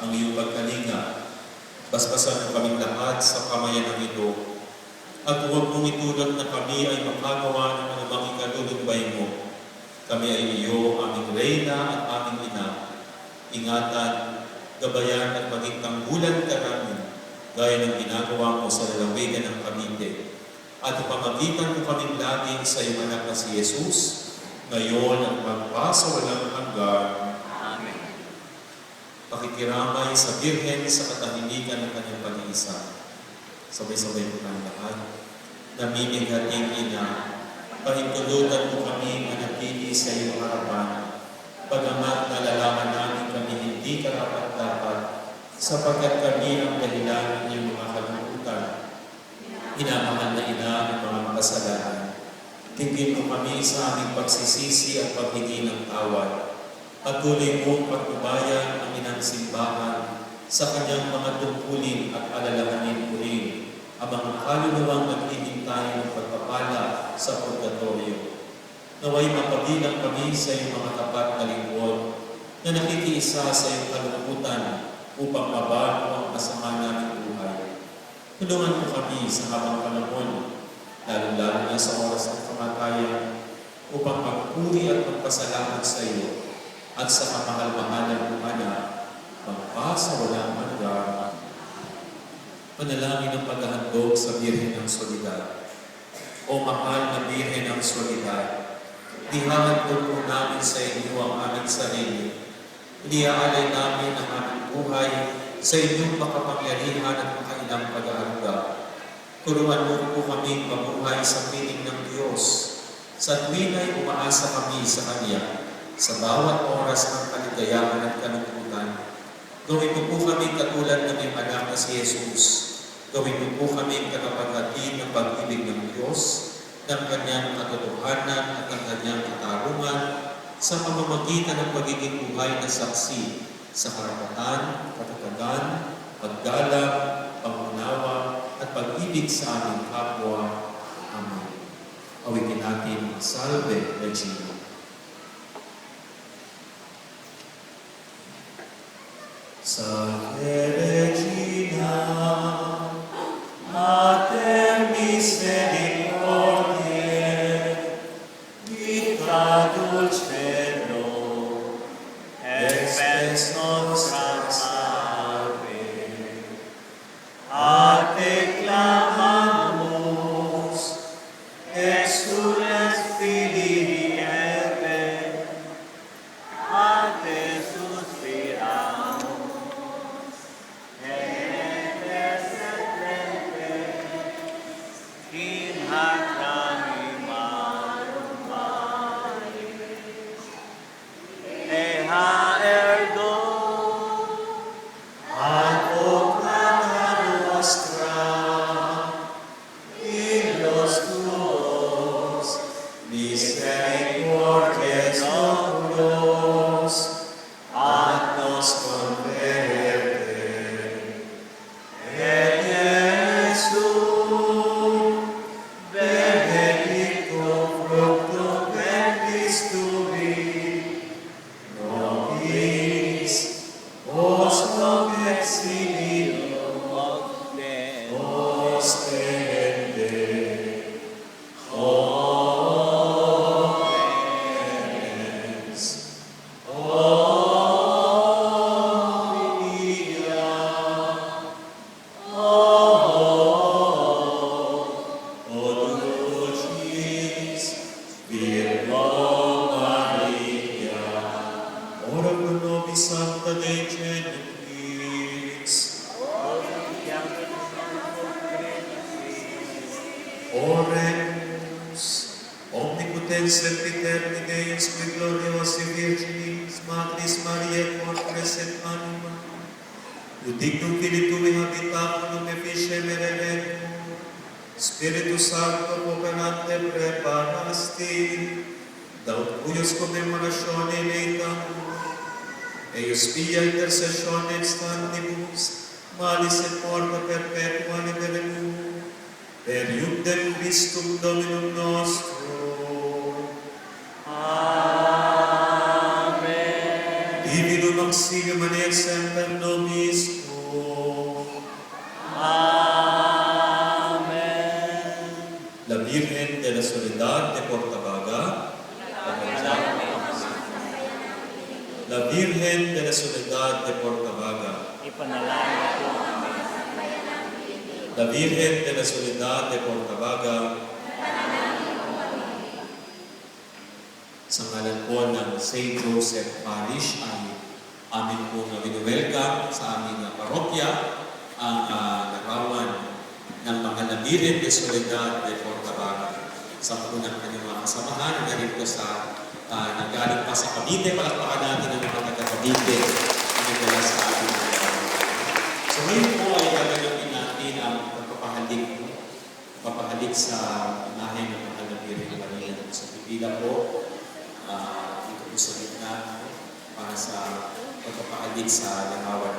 ng iyong pagkalinga. Basbasan mo kaming lahat sa kamayan ng ito. At huwag mong itulad na kami ay makagawa ng anumang ikalulumbay mo. Kami ay iyo, aming reyna at aming ina. Ingatan, gabayan at maging tanggulan ka namin, gaya ng ginagawa mo sa lalawigan ng Cavite. At ipamagitan mo kaming laging sa iyong anak na si Jesus, ngayon at magpasawalang hanggan. Amen. Pakikiramay sa Birhen sa katahimikan ng kanyang pag-iisa. Sabay-sabay po ng lahat. Namimighating ina, pahintulutan mo kami manatili sa iyong harapan, bagamat nalalaman namin kami hindi karapat-dapat, sapagkat kami ang dahilan ng iyong mga kalungkutan. Inamahal na ina ng mga makasalanan. Tingin mo kami sa aming pagsisisi at paghingi ng tawad. Patuloy mong pagkubayan ang inang simbahan sa kanyang mga tungkulin at alalahanin mo rin ang mga kaluluwang naghihintay ng pagpapala sa purgatorio. Naway mapabilang kami sa iyong mga tapat na lingkod na nakikiisa sa iyong kalungkutan upang mabago ang masama naming buhay. Tulungan mo kami sa habang panahon, lalo-lalo na sa oras ng kamatayan, upang magpuri at magpasalamat sa iyo at sa kamahal-mahalan mong anak, magpasawalang hanggan. Panalangin ng paghahandog sa Birhen ng Soledad. O mahal na Birhen ng Soledad, ihahandog po namin sa inyo ang aming sarili. Iniaalay namin ang aming buhay sa inyong makapangyarihan at makailang pag-aaruga. Turuan mo po kami mabuhay sa piling ng Diyos. Sa tuwing ay umaasa kami sa Kanya, sa bawat oras ng kaligayahan at kalungkutan. Gawin mo po kami katulad ng iyong anak na si Jesus. Gawin mo po kami katapat-hatid ng pag-ibig ng Diyos, ng Kanyang katotohanan at ng Kanyang katarungan sa pamamagitan ng pagiging buhay na saksi sa karapatan, katatagan, paggalang, pangunawa at pag-ibig sa aming kapwa. Amen. Awitin natin ang Salve Regina. Salve Regina, Mater Misericordiae, vita dulcedo, Et spes nostra salve. A te clamamus, exules Filii Eve, A te suspiramos, et intercedentes, in hac animarum Maris. Eha ergo, ad proclama nostra, Illos tuos, misericordias oculos, ad nos converte. Et Jesum, benedictum fructum ventris tui, nobis, post exilio, ostende. Omnes, Omnia, O Dulcis Virgo Maria, ora pro nobis Sancta Dei Genitrix, oremus, omnipotens et eterni Deus, qui gloriosi Virginis, Matris Mariae, contres et anima, ut dignum Filii Tui habitaculum efficiem ereventum, Spiritus Sancto operante preparasti, daut cuius commemoratione leitamus, eius pia intercessione instantibus, malis et morte perpetua liberemur, per iudem Christum Dominum nostro. Amen. Divinum Auxilio Maria Semper Nobis tuum. Amen. La Virgen de la Soledad de Portabaga. La Virgen de la Soledad de Portabaga. Ipanalangin po kami. La Virgen de la Soledad de Portabaga. Sa ngalan po ng St. Joseph Parish ay amin po na welcome sa aming parokya ang larawan ng mga La Virgen de Soledad de Portabaga. Sa po ng kanyang mga kasamahan na rin po sa nanggaling pa sa Cavite. Palakpakan natin ang mga taga-Cavite na nagdala sa ating larawan. So ngayon po ay gaganapin natin ang papahalik sa imahe ng mga La Virgen Maria. So pipila po dito po sa gitna para sa pagpapahalik sa larawan